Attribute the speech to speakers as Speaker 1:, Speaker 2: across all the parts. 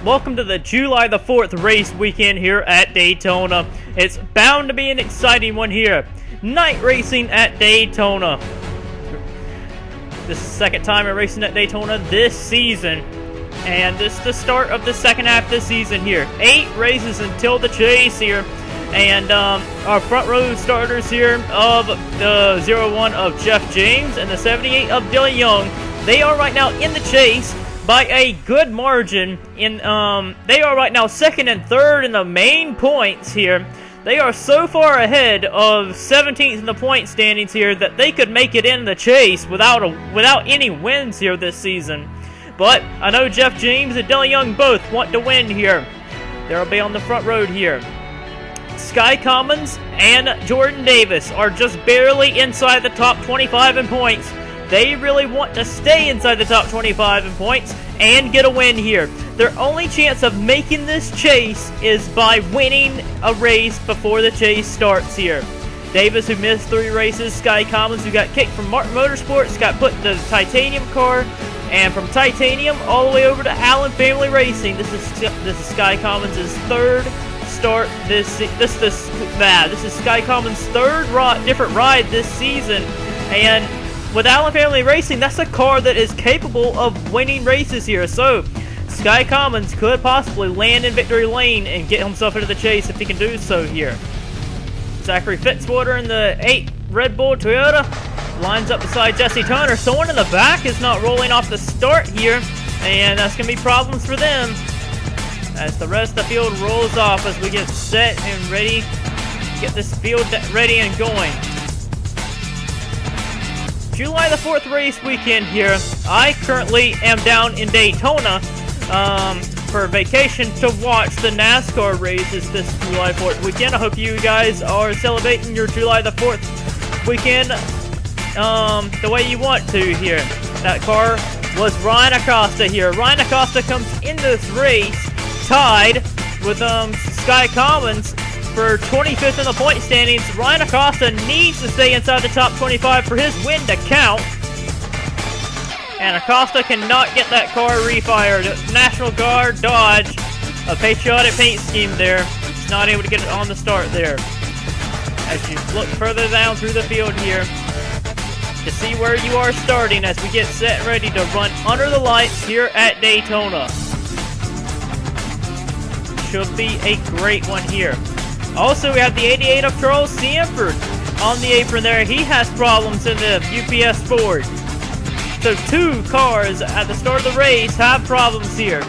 Speaker 1: Welcome to the July the 4th race weekend here at Daytona. It's bound to be an exciting one here. Night racing at Daytona. This is the second time we're racing at Daytona this season. And this is the start of the second half of the season here. 8 races until the chase here. And our front row starters here of the 01 of Jeff James and the 78 of Dylan Young. They are right now in the chase by a good margin. They are right now second and third in the main points here. They are so far ahead of 17th in the point standings here that they could make it in the chase without any wins here this season. But I know Jeff James and Dylan Young both want to win here. They'll be on the front road here. Sky Commons and Jordan Davis are just barely inside the top 25 in points. They really want to stay inside the top 25 in points and get a win here. Their only chance of making this chase is by winning a race before the chase starts here. Davis, who missed 3 races, Sky Commons, who got kicked from Martin Motorsports, got put in the Titanium car, and from Titanium all the way over to Allen Family Racing. This is Sky Commons' third start this is Sky Commons' third different ride this season, and with Allen Family Racing, that's a car that is capable of winning races here. So Sky Commons could possibly land in victory lane and get himself into the chase if he can do so here. Zachary Fitzwater in the 8 Red Bull Toyota lines up beside Jesse Toner. Someone in the back is not rolling off the start here, and that's going to be problems for them as the rest of the field rolls off as we get set and ready, get this field ready and going. July the 4th race weekend here. I currently am down in Daytona for vacation to watch the NASCAR races this July 4th weekend. I hope you guys are celebrating your July the 4th weekend the way you want to here. That car was Ryan Acosta here. Ryan Acosta comes in this race tied with Sky Commons for 25th in the point standings. Ryan Acosta needs to stay inside the top 25 for his win to count. And Acosta cannot get that car refired. National Guard Dodge, a patriotic paint scheme there. He's not able to get it on the start there. As you look further down through the field here to see where you are starting as we get set and ready to run under the lights here at Daytona. Should be a great one here. Also, we have the 88 of Charles Sanford on the apron there. He has problems in the UPS Ford. So 2 cars at the start of the race have problems here.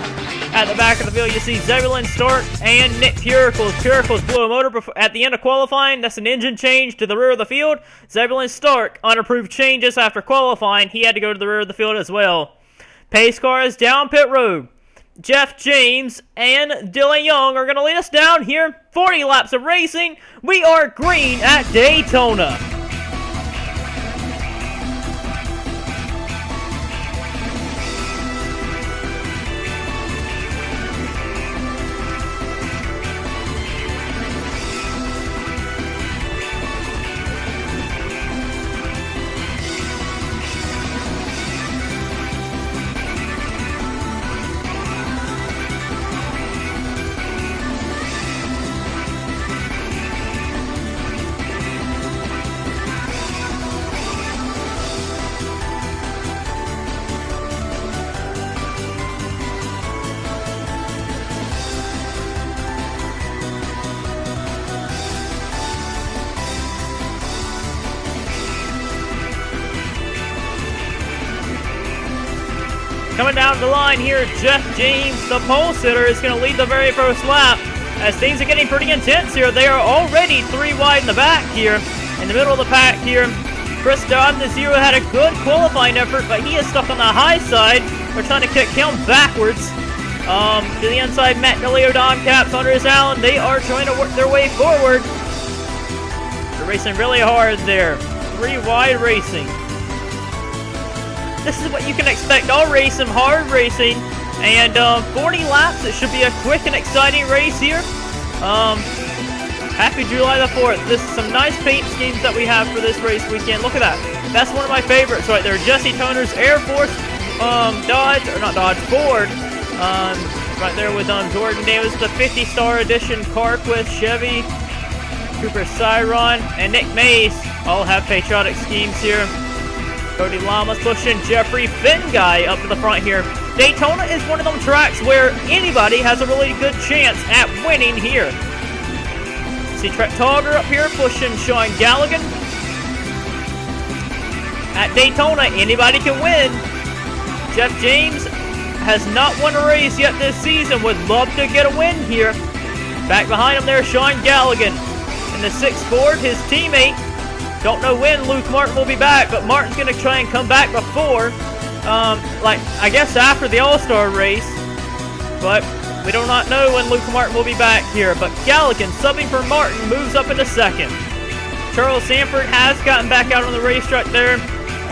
Speaker 1: At the back of the field, you see Zebulon Stark and Nick Puricles. Puricles blew a motor at the end of qualifying. That's an engine change to the rear of the field. Zebulon Stark, unapproved changes after qualifying. He had to go to the rear of the field as well. Pace car is down pit road. Jeff James and Dylan Young are going to lead us down here. 40 laps of racing. We are green at Daytona. Coming down the line here, Jeff James, the pole sitter, is going to lead the very first lap. As things are getting pretty intense here, they are already 3 wide in the back here. In the middle of the pack here, Chris Dodd, the 0, had a good qualifying effort, but he is stuck on the high side. We're trying to kick him backwards. To the inside, Matt DeLeo, Don Caps, Andres Allen, they are trying to work their way forward. They're racing really hard there. 3 wide racing. This is what you can expect all race, some hard racing, and 40 laps. It should be a quick and exciting race here. Happy July the 4th. This is some nice paint schemes that we have for this race weekend. Look at that. That's one of my favorites right there. Jesse Toner's Air Force Ford right there with Jordan Davis, the 50-star edition Carquest Chevy, Cooper Cyron, and Nick Mace all have patriotic schemes here. Cody Lamas pushing Jeffrey Finguy up to the front here. Daytona is one of them tracks where anybody has a really good chance at winning here. See Trent Togger up here pushing Sean Galligan. At Daytona, anybody can win. Jeff James has not won a race yet this season. Would love to get a win here. Back behind him there, Sean Galligan. In the 6th Ford, his teammate. Don't know when Luke Martin will be back, but Martin's going to try and come back before, I guess after the All-Star race. But we do not know when Luke Martin will be back here. But Galligan, subbing for Martin, moves up into 2nd. Charles Sanford has gotten back out on the racetrack there.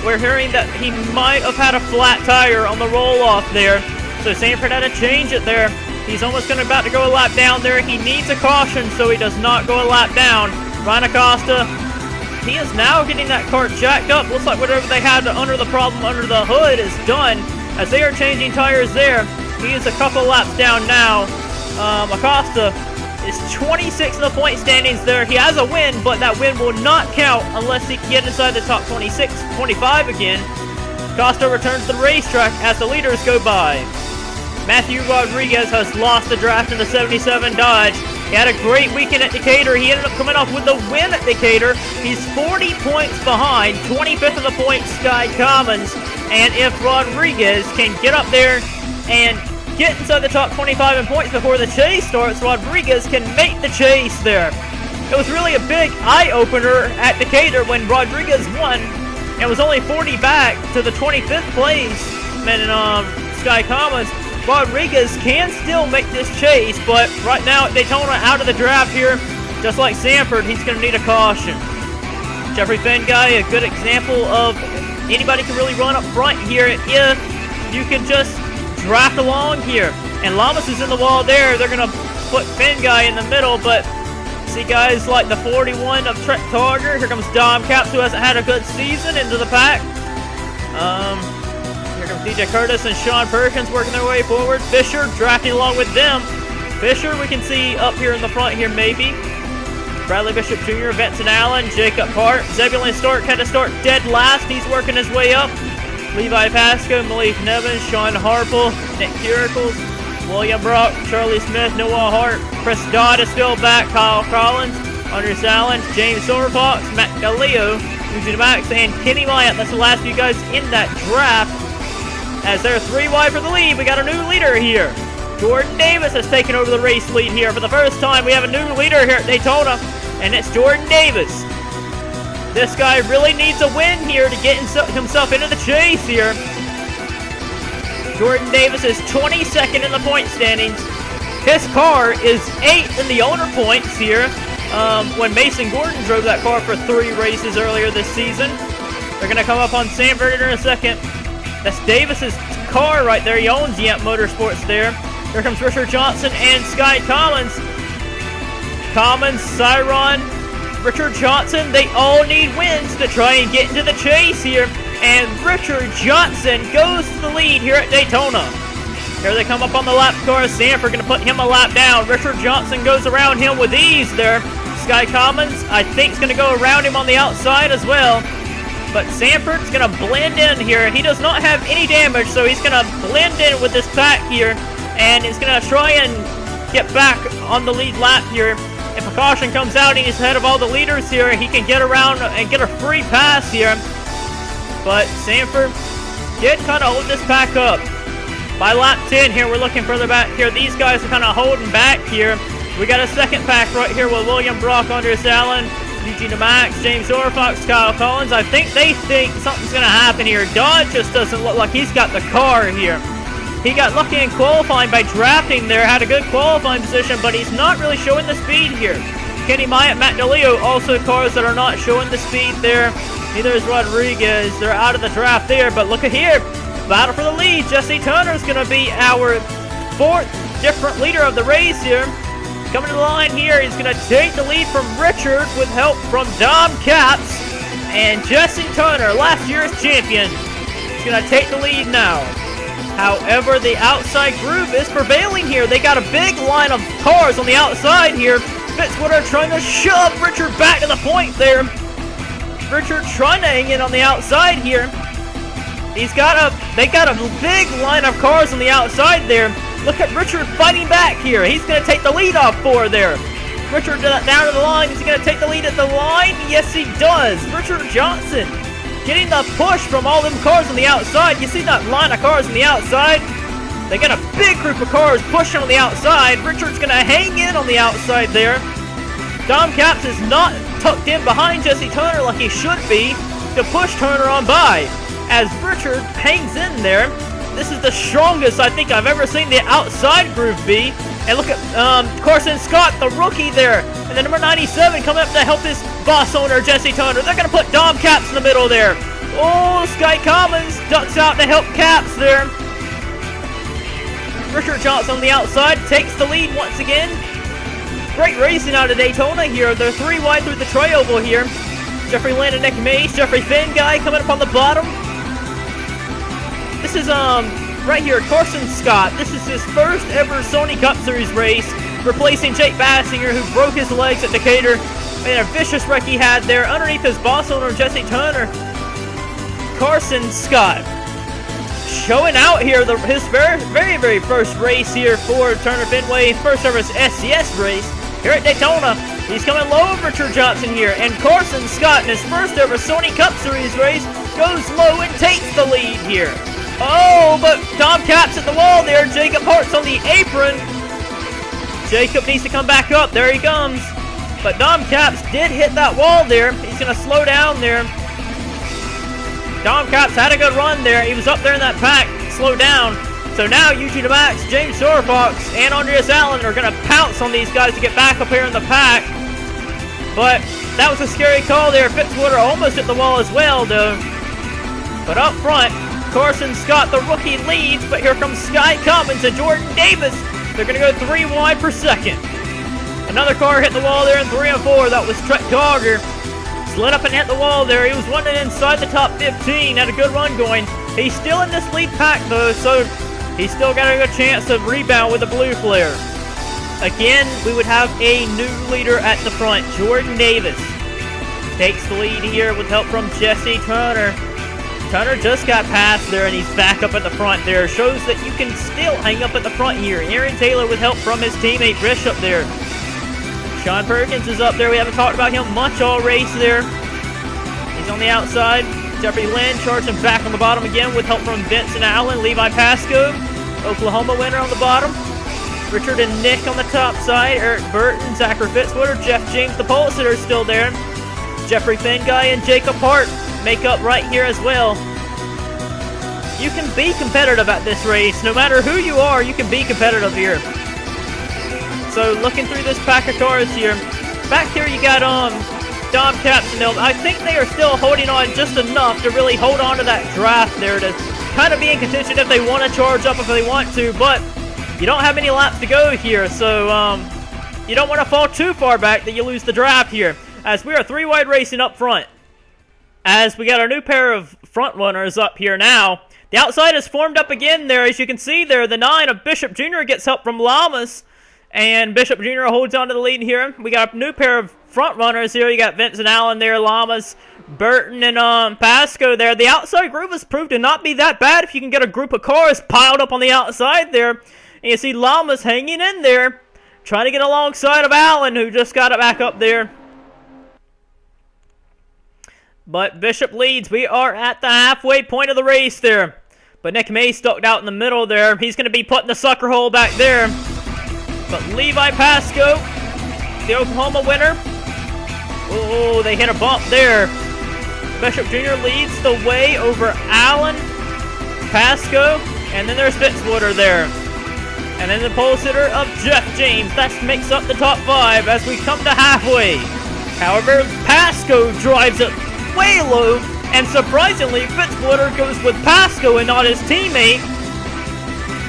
Speaker 1: We're hearing that he might have had a flat tire on the roll-off there. So Sanford had to change it there. He's almost about to go a lap down there. He needs a caution so he does not go a lap down. Ryan Acosta, he is now getting that car jacked up. Looks like whatever they had under the problem under the hood is done. As they are changing tires there, he is a couple laps down now. Acosta is 26 in the point standings there. He has a win, but that win will not count unless he can get inside the top 26, 25 again. Acosta returns to the racetrack as the leaders go by. Matthew Rodriguez has lost the draft in the 77 Dodge. He had a great weekend at Decatur. He ended up coming off with the win at Decatur. He's 40 points behind, 25th in the points, Sky Commons. And if Rodriguez can get up there and get inside the top 25 in points before the chase starts, Rodriguez can make the chase there. It was really a big eye-opener at Decatur when Rodriguez won and was only 40 back to the 25th place. And Sky Commons, Rodriguez can still make this chase, but right now at Daytona, out of the draft here, just like Sanford, he's going to need a caution. Jeffrey Finguy, a good example of anybody can really run up front here if you can just draft along here. And Lamas is in the wall there. They're going to put Finguy in the middle, but see guys like the 41 of Trent Togger. Here comes Dom Capps, who hasn't had a good season, into the pack. Here comes DJ Curtis and Sean Perkins working their way forward. Fisher drafting along with them. Fisher we can see up here in the front here maybe. Bradley Bishop Jr., Vincent Allen, Jacob Hart. Zebulon Stark had to start dead last. He's working his way up. Levi Pasco, Malik Nevins, Sean Harple, Nick Curicles, William Brock, Charlie Smith, Noah Hart. Chris Dodd is still back. Kyle Collins, Andres Allen, James Silverfox, Matt Galileo, Eugene Max, and Kenny Myatt. That's the last few guys in that draft. As they're 3 wide for the lead, we got a new leader here. Jordan Davis has taken over the race lead here. For the first time, we have a new leader here at Daytona, and it's Jordan Davis. This guy really needs a win here to get himself into the chase here. Jordan Davis is 22nd in the point standings. His car is 8th in the owner points here. When Mason Gordon drove that car for 3 races earlier this season. They're going to come up on Sanford in a second. That's Davis's car right there. He owns Yamp Motorsports there. Here comes Richard Johnson and Sky Collins. Commons, Cyron, Richard Johnson, they all need wins to try and get into the chase here. And Richard Johnson goes to the lead here at Daytona. Here they come up on the lap car. Sanford going to put him a lap down. Richard Johnson goes around him with ease there. Sky Commons, I think, is going to go around him on the outside as well. But Sanford's going to blend in here. He does not have any damage, so he's going to blend in with this pack here. And he's going to try and get back on the lead lap here. If a caution comes out and he's ahead of all the leaders here, he can get around and get a free pass here. But Sanford did kind of hold this pack up. By lap 10 here, we're looking further back here. These guys are kind of holding back here. We got a second pack right here with William Brock, Andres Allen, Eugene Max, James Orfox, Kyle Collins. I think they think something's going to happen here. Dodge just doesn't look like he's got the car here. He got lucky in qualifying by drafting there, had a good qualifying position, but he's not really showing the speed here. Kenny Myatt, Matt DeLeo, also cars that are not showing the speed there. Neither is Rodriguez. They're out of the draft there, but look at here. Battle for the lead. Jesse Turner is going to be our 4th different leader of the race here. Coming to the line here, he's going to take the lead from Richard with help from Dom Capps. And Jesse Turner, last year's champion, is going to take the lead now. However, the outside group is prevailing here. They got a big line of cars on the outside here. Fitzwater trying to shove Richard back to the point there. Richard trying to hang in on the outside here. They got a big line of cars on the outside there. Look at Richard fighting back here. He's going to take the lead off for there. Richard down to the line. Is he going to take the lead at the line? Yes, he does. Richard Johnson getting the push from all them cars on the outside. You see that line of cars on the outside? They got a big group of cars pushing on the outside. Richard's going to hang in on the outside there. Dom Caps is not tucked in behind Jesse Turner like he should be to push Turner on by. As Richard hangs in there, this is the strongest I think I've ever seen the outside group be. And look at Carson Scott, the rookie there. And the number 97 coming up to help his boss owner, Jesse Turner. They're going to put Dom Caps in the middle there. Oh, Sky Commons ducks out to help Caps there. Richard Johnson on the outside takes the lead once again. Great racing out of Daytona here. They're 3 wide through the tri-oval here. Jeffrey Lynn and Nick Mace. Jeffrey Finn guy coming up on the bottom. This is right here, Carson Scott. This is his first ever Sony Cup Series race, replacing Jake Bassinger, who broke his legs at Decatur. And a vicious wreck he had there underneath his boss owner, Jesse Turner. Carson Scott showing out here, his very first race here for Turner Fenway, first ever SCS race here at Daytona. He's coming low of Richard Johnson here, and Carson Scott in his first ever Sony Cup Series race goes low and takes the lead here. Oh, but Dom Caps at the wall there. Jacob Hart's on the apron. Jacob needs to come back up. There he comes. But Dom Caps did hit that wall there. He's going to slow down there. Dom Caps had a good run there. He was up there in that pack. Slow down. So now Eugene Max, James Sorfox, and Andreas Allen are going to pounce on these guys to get back up here in the pack. But that was a scary call there. Fitzwater almost hit the wall as well, though. But up front, Carson Scott, the rookie, leads, but here comes Sky Commons and Jordan Davis. They're going to go 3 wide per second. Another car hit the wall there in 3 and 4. That was Trent Gauger. Slid up and hit the wall there. He was running inside the top 15. Had a good run going. He's still in this lead pack, though, so he's still got a good chance to rebound with a blue flare. Again, we would have a new leader at the front. Jordan Davis takes the lead here with help from Jesse Turner. Turner just got past there, and he's back up at the front there. Shows that you can still hang up at the front here. Aaron Taylor with help from his teammate Bishop there. Sean Perkins is up there. We haven't talked about him much all race there. He's on the outside. Jeffrey Lynn charging back on the bottom again with help from Vincent Allen. Levi Pasco, Oklahoma winner on the bottom. Richard and Nick on the top side. Eric Burton, Zachary Fitzwater, Jeff James, the Pulsar are still there. Jeffrey Finn guy and Jacob Hart make up right here as well. You can be competitive at this race. No matter who you are, you can be competitive here. So looking through this pack of cars here, back here you got Dom Caps and them. I think they are still holding on just enough to really hold on to that draft there to kind of be in contention if they want to charge up if they want to, but you don't have any laps to go here, so you don't want to fall too far back that you lose the draft here, as we are 3 wide racing up front. As we got our new pair of front runners up here now. The outside is formed up again there, as you can see there. The 9 of Bishop Jr. gets help from Lamas, and Bishop Jr. holds on to the lead here. We got a new pair of front runners here. You got Vincent Allen there, Lamas, Burton, and Pasco there. The outside group has proved to not be that bad if you can get a group of cars piled up on the outside there. And you see Lamas hanging in there, trying to get alongside of Allen, who just got it back up there. But Bishop leads. We are at the halfway point of the race there. But Nick May stuck out in the middle there. He's going to be putting the sucker hole back there. But Levi Pasco, the Oklahoma winner. Oh, they hit a bump there. Bishop Jr. leads the way over Allen, Pasco, and then there's Fitzwater there. And then the pole sitter of Jeff James. That makes up the top 5 as we come to halfway. However, Pasco drives it way low, and surprisingly, Fitzwater goes with Pasco and not his teammate.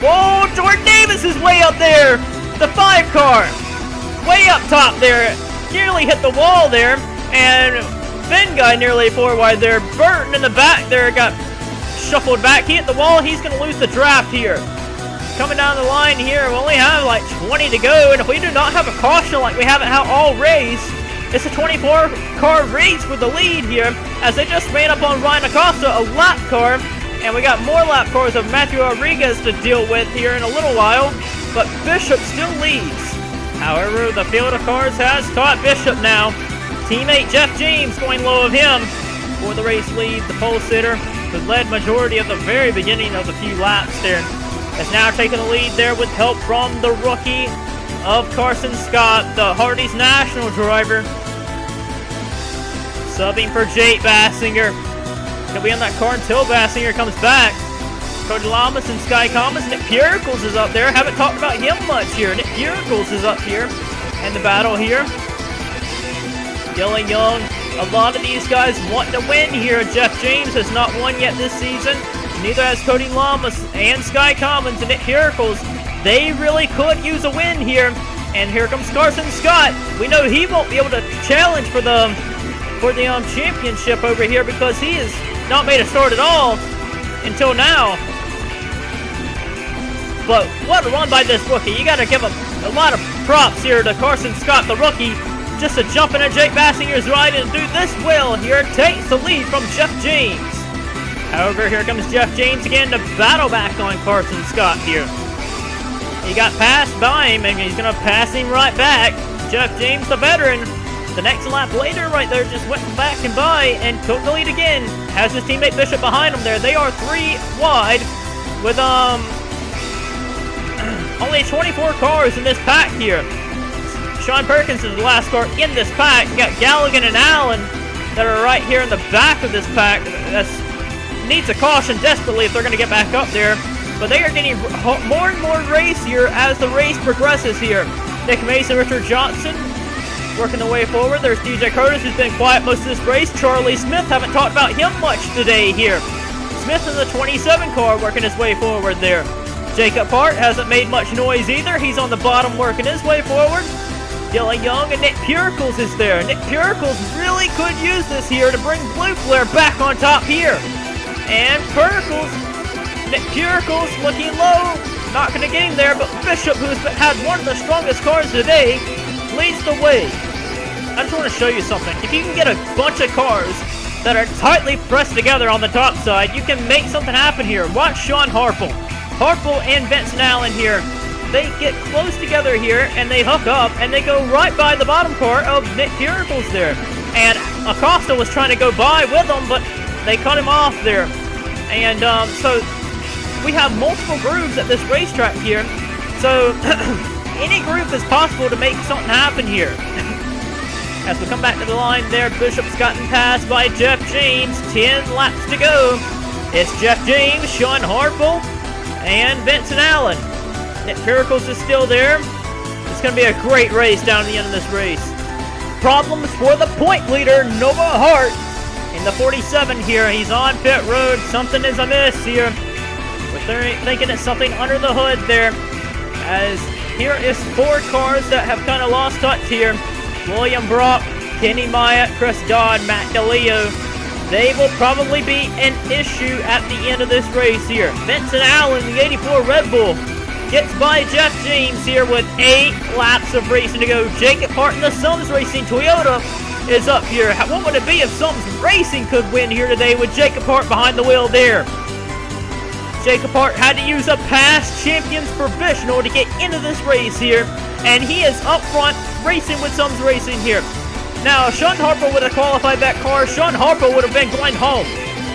Speaker 1: Whoa, Jordan Davis is way up there. The 5 car, way up top there. Nearly hit the wall there, and Finn guy nearly 4 wide there. Burton in the back there got shuffled back. He hit the wall. He's going to lose the draft here. Coming down the line here, we only have like 20 to go, and if we do not have a caution like we haven't had all race, it's a 24-car race for the lead here, as they just ran up on Ryan Acosta, a lap car, and we got more lap cars of Matthew Rodriguez to deal with here in a little while, but Bishop still leads. However, the field of cars has caught Bishop now. Teammate Jeff James going low of him for the race lead. The pole sitter, who led majority of the very beginning of the few laps there, is now taking the lead there with help from the rookie of Carson Scott, the Hardee's National driver. Subbing for Jake Bassinger. He'll be on that car until Bassinger comes back. Cody Lamas and Sky Commons. Nick Puricles is up there. Haven't talked about him much here. Nick Puricles is up here in the battle here. Dylan Young. A lot of these guys want to win here. Jeff James has not won yet this season. Neither has Cody Lamas and Sky Commons and Nick Puricles. They really could use a win here. And here comes Carson Scott. We know he won't be able to challenge for the championship over here because he has not made a start at all until now. But what a run by this rookie. You got to give a lot of props here to Carson Scott, the rookie, just to jump in at Jake Bassinger's ride and do this well here. Takes the lead from Jeff James. However, here comes Jeff James again to battle back on Carson Scott here. He got passed by him, and he's going to pass him right back. Jeff James, the veteran, the next lap later right there, just went back and by and took the lead again. Has his teammate Bishop behind him there. They are 3 wide with only 24 cars in this pack here. Sean Perkins is the last car in this pack. You got Galligan and Allen that are right here in the back of this pack. That needs a caution desperately if they're going to get back up there. But they are getting more and more race here as the race progresses here. Nick Mason, Richard Johnson working the way forward. There's DJ Curtis, who's been quiet most of this race. Charlie Smith, haven't talked about him much today here. Smith in the 27 car working his way forward there. Jacob Hart hasn't made much noise either. He's on the bottom working his way forward. Dylan Young and Nick Puricles is there. Nick Puricles really could use this here to bring Blue Flare back on top here. And Nick Puricles looking low. Not going to get him there, but Bishop, who's had one of the strongest cars today, leads the way. I just want to show you something. If you can get a bunch of cars that are tightly pressed together on the top side, you can make something happen here. Watch Sean Harple. Harple and Vincent Allen here. They get close together here, and they hook up, and they go right by the bottom car of Nick Puricles there. And Acosta was trying to go by with them, but they cut him off there. And so we have multiple grooves at this racetrack here. So any groove is possible to make something happen here. As we come back to the line there, Bishop's gotten passed by Jeff James. 10 laps to go. It's Jeff James, Sean Harple, and Vincent Allen. Nick Puricles is still there. It's going to be a great race down to the end of this race. Problems for the point leader, Noah Hart, in the 47 here. He's on pit road. Something is amiss here. We're thinking it's something under the hood there. As here is 4 cars that have kind of lost touch here. William Brock, Kenny Myatt, Chris Dodd, Matt DeLeo. They will probably be an issue at the end of this race here. Vincent Allen, the 84 Red Bull, gets by Jeff James here with 8 laps of racing to go. Jacob Hart in the Sums Racing Toyota is up here. What would it be if Sums Racing could win here today with Jacob Hart behind the wheel there? Jacob Hart had to use a past champions provisional to get into this race here, and he is up front racing with Sums Racing here. Now, if Sean Harper would have qualified that car, Sean Harper would have been going home.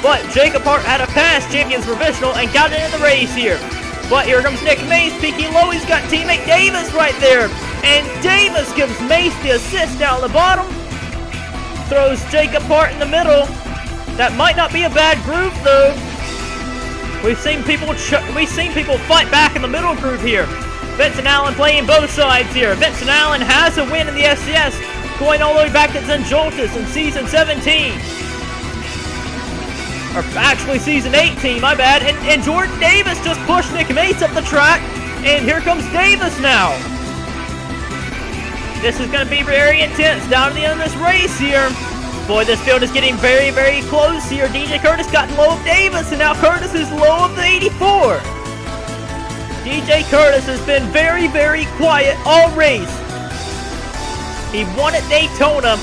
Speaker 1: But Jacob Hart had a past champions provisional and got into the race here. But here comes Nick Mace peeking low. He's got teammate Davis right there. And Davis gives Mace the assist down the bottom. Throws Jacob Hart in the middle. That might not be a bad groove though. We've seen people fight back in the middle groove here. Vincent Allen playing both sides here. Vincent Allen has a win in the SCS, going all the way back to Zenjoltis in season 17. Or actually season 18, my bad. And Jordan Davis just pushed Nick Mace up the track. And here comes Davis now. This is going to be very intense down to the end of this race here. Boy, this field is getting very, very close here. DJ Curtis got low of Davis, and now Curtis is low of the 84. DJ Curtis has been very, very quiet all race. He won at Daytona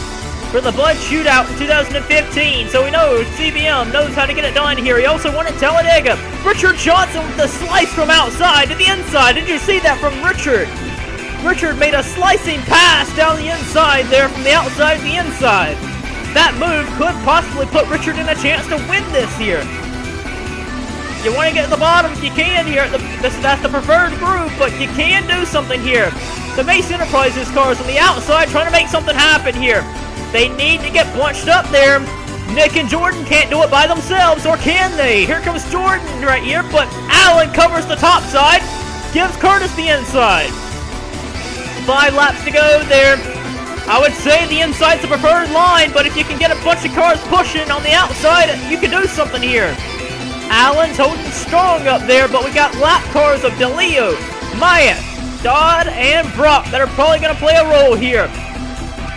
Speaker 1: for the Bud Shootout in 2015, so we know CBM knows how to get it done here. He also won at Talladega. Richard Johnson with the slice from outside to the inside. Did you see that from Richard? Richard made a slicing pass down the inside there from the outside to the inside. That move could possibly put Richard in a chance to win this here. You want to get at the bottom if you can here. That's the preferred group, but you can do something here. The Mace Enterprises cars on the outside trying to make something happen here. They need to get bunched up there. Nick and Jordan can't do it by themselves, or can they? Here comes Jordan right here, but Allen covers the top side, gives Curtis the inside. 5 laps to go there. I would say the inside's the preferred line, but if you can get a bunch of cars pushing on the outside, you can do something here. Allen's holding strong up there, but we got lap cars of DeLeo, Myatt, Dodd, and Brock that are probably going to play a role here.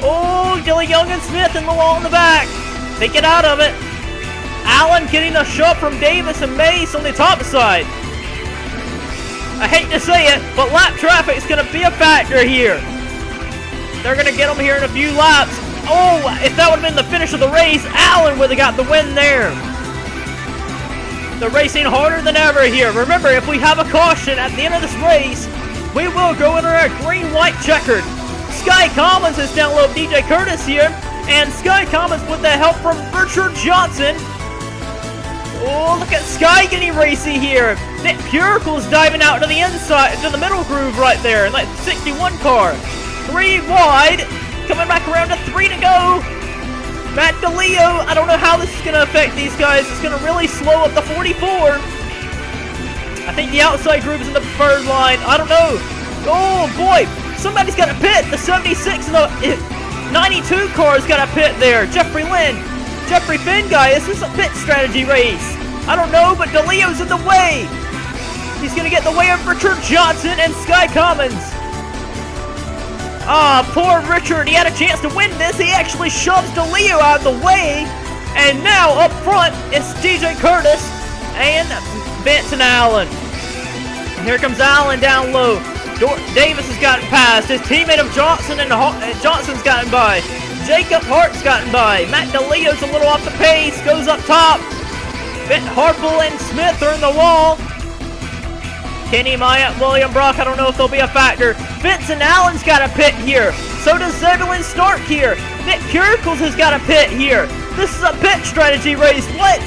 Speaker 1: Oh, Dilly Young and Smith in the wall in the back. They get out of it. Allen getting a shove from Davis and Mace on the top side. I hate to say it, but lap traffic is going to be a factor here. They're going to get them here in a few laps. Oh, if that would have been the finish of the race, Allen would have got the win there. They're racing harder than ever here. Remember, if we have a caution at the end of this race, we will go under a green-white checkered. Sky Commons is down low of DJ Curtis here, and Sky Commons with the help from Richard Johnson. Oh, look at Sky getting racy here. Nick Puricle's diving out to the inside, to the middle groove right there, in that 61 car. 3 wide, coming back around to 3 to go. Matt DeLeo, I don't know how this is going to affect these guys. It's going to really slow up the 44. I think the outside group is in the preferred line. I don't know. Oh boy, somebody's got a pit. The 76 and the 92 car's got a pit there. Jeffrey Lynn, Jeffrey Finn guy, this is a pit strategy race. I don't know, but DeLeo's in the way. He's going to get in the way of Richard Johnson and Sky Commons. Ah, poor Richard. He had a chance to win this. He actually shoves DeLeo out of the way. And now up front, it's DJ Curtis and Benson Allen. Here comes Allen down low. Davis has gotten past. His teammate of Johnson and Johnson's gotten by. Jacob Hart's gotten by. Matt DeLeo's a little off the pace. Goes up top. Harple and Smith are in the wall. Kenny Myatt, William Brock, I don't know if they'll be a factor. Vincent Allen's got a pit here. So does Zebulon Stark here. Nick Curicles has got a pit here. This is a pit strategy race. What?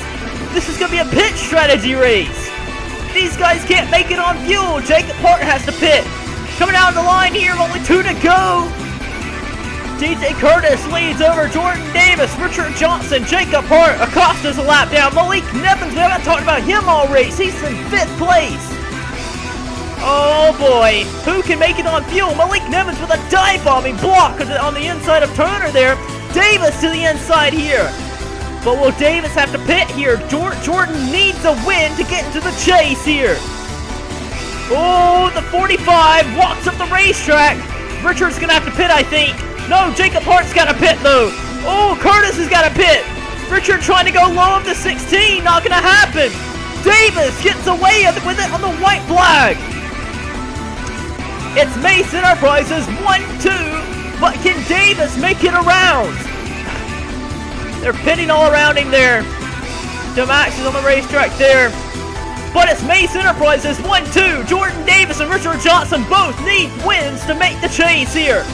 Speaker 1: This is going to be a pit strategy race. These guys can't make it on fuel. Jacob Hart has to pit. Coming down the line here, only 2 to go. DJ Curtis leads over Jordan Davis, Richard Johnson, Jacob Hart. Acosta's a lap down. Malik Nevins, we haven't talked about him all race. He's in 5th place. Oh boy, who can make it on fuel? Malik Nevins with a dive-bombing block on the inside of Turner there. Davis to the inside here. But will Davis have to pit here? Jordan needs a win to get into the chase here. Oh, the 45 walks up the racetrack. Richard's going to have to pit, I think. No, Jacob Hart's got to pit, though. Oh, Curtis has got to pit. Richard trying to go low of the 16. Not going to happen. Davis gets away with it on the white flag. It's Mace Enterprises 1-2, but can Davis make it around? They're pitting all around him there. DeMax is on the racetrack there. But it's Mace Enterprises 1-2. Jordan Davis and Richard Johnson both need wins to make the chase here.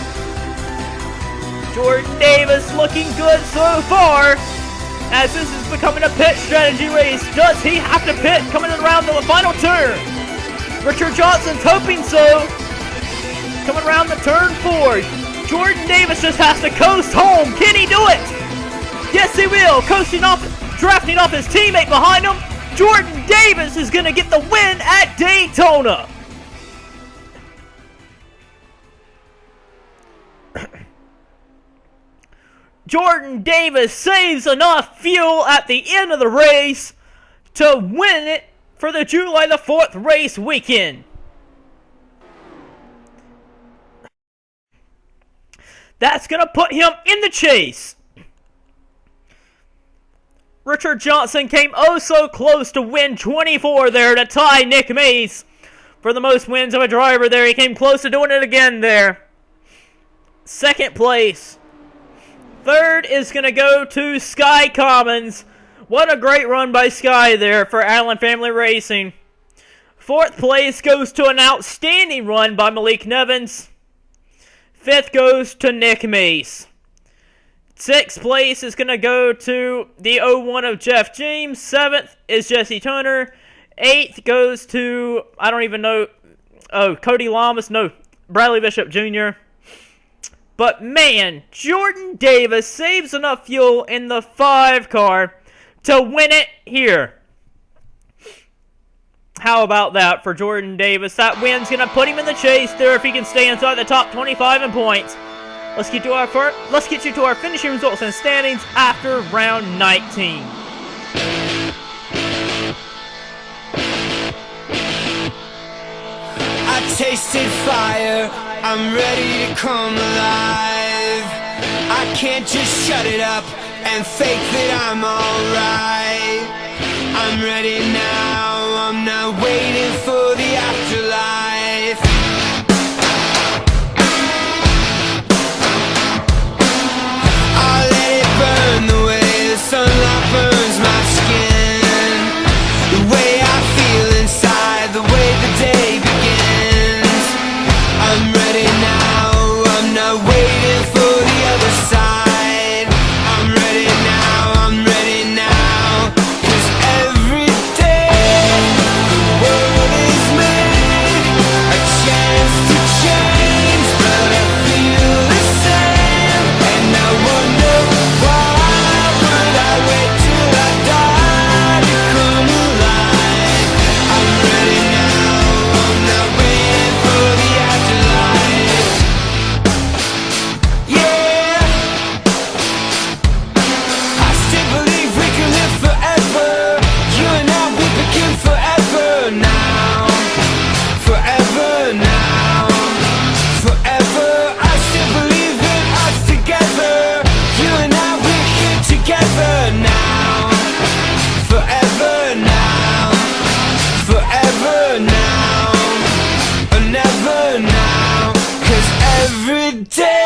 Speaker 1: Jordan Davis looking good so far, as this is becoming a pit strategy race. Does he have to pit coming around the final turn? Richard Johnson's hoping so. Coming around the turn 4. Jordan Davis just has to coast home. Can he do it? Yes, he will. Coasting off, drafting off his teammate behind him. Jordan Davis is going to get the win at Daytona. Jordan Davis saves enough fuel at the end of the race to win it for the July the 4th race weekend. That's going to put him in the chase. Richard Johnson came oh so close to win 24 there to tie Nick Mace for the most wins of a driver there. He came close to doing it again there. Second place. Third is going to go to Sky Commons. What a great run by Sky there for Allen Family Racing. Fourth place goes to an outstanding run by Malik Nevins. Fifth goes to Nick Mace. Sixth place is going to go to the 01 of Jeff James. Seventh is Jesse Turner. Eighth goes to, I don't even know, Cody Lamas. No, Bradley Bishop Jr. But man, Jordan Davis saves enough fuel in the 5 car to win it here. How about that for Jordan Davis? That win's going to put him in the chase there if he can stay inside the top 25 in points. Let's get you to our finishing results and standings after round 19.
Speaker 2: I tasted fire, I'm ready to come alive. I can't just shut it up and fake that I'm alright. I'm ready now, I'm not waiting for the afterlife. I'll let it burn the way the sunlight burns my skin. The way I feel inside, the way the day begins. I'm ready now, I'm not waiting for the other side. I'm ready now, I'm ready now. 'Cause every day the world is made a chance to change, but I feel the same. And I wonder why would I wait till I die to come alive. I'm ready now, I'm not waiting for the afterlife. Yeah, I still believe we can live forever. You and I, we begin forever now. Forever now. Forever, I still believe in us together. You and I, we're here together now. Forever now. Forever now. Or never now. 'Cause every day